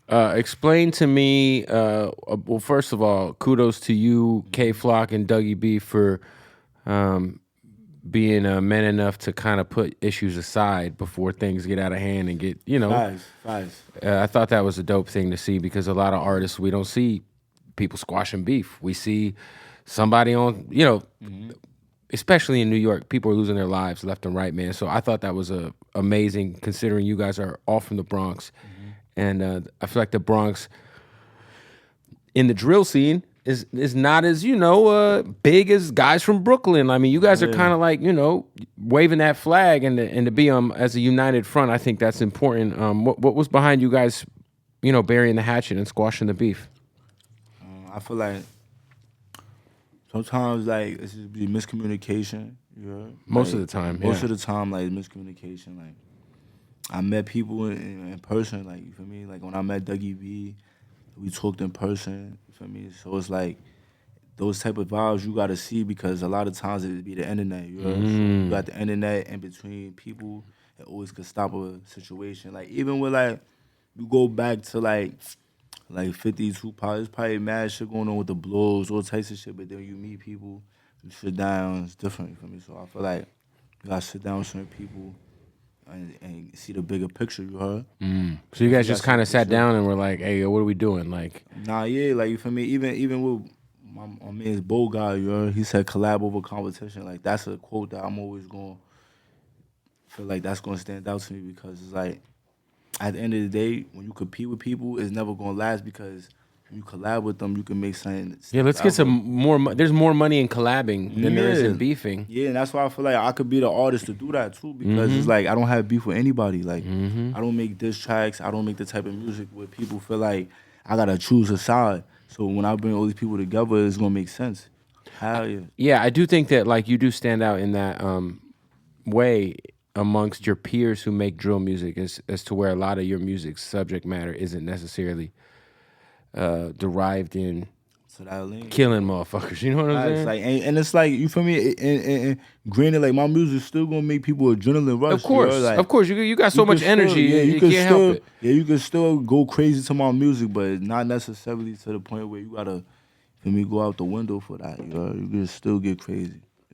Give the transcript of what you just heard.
Explain to me. Well, first of all, kudos to you, K Flock and Dougie B, for um, being men enough to kind of put issues aside before things get out of hand and get, Facts. I thought that was a dope thing to see because a lot of artists, we don't see people squashing beef. We see somebody on, especially in New York, people are losing their lives left and right, man. So I thought that was amazing considering you guys are all from the Bronx. And I feel like the Bronx in the drill scene is not as big as guys from Brooklyn. I mean, you guys are kind of like waving that flag and to be as a united front. I think that's important. What was behind you guys, burying the hatchet and squashing the beef? I feel like sometimes like it's just be miscommunication. You know? Most of the time, most of the time, like miscommunication. Like I met people in person. Like you feel me? Like when I met Dougie B, we talked in person. You feel me? So it's like those type of vibes you gotta see because a lot of times it be the internet. You know, so you got the internet in between people. It always could stop a situation. Like even with like you go back to like 50, Tupac, there's probably mad shit going on with the blows, all types of shit. But then you meet people, you sit down, it's different. You feel me? So I feel like you gotta sit down with certain people and see the bigger picture. You heard? So you guys just kind of sat down and were like, "Hey, what are we doing?" Like, like you feel me? Even with my man's Bo guy, you heard? He said collab over competition. Like that's a quote that I'm always gonna feel like that's gonna stand out to me because it's like at the end of the day, when you compete with people, it's never gonna last because when you collab with them, you can make something. Yeah, let's get some more. There's more money in collabing than there is in beefing. Yeah, and that's why I feel like I could be the artist to do that too because it's like I don't have beef with anybody. Like I don't make diss tracks. I don't make the type of music where people feel like I gotta choose a side. So when I bring all these people together, it's gonna make sense. Hell yeah. Yeah, I do think that like you do stand out in that way amongst your peers who make drill music as to where a lot of your music's subject matter isn't necessarily derived in killing motherfuckers. You know what I'm saying? Like, and it's like you feel me. And granted, like my music still gonna make people adrenaline rush. Of course, like, of course. You got so much energy. Yeah, you can't help it. Yeah, you can still go crazy to my music, but not necessarily to the point where you gotta, feel me, go out the window for that. You can still get crazy.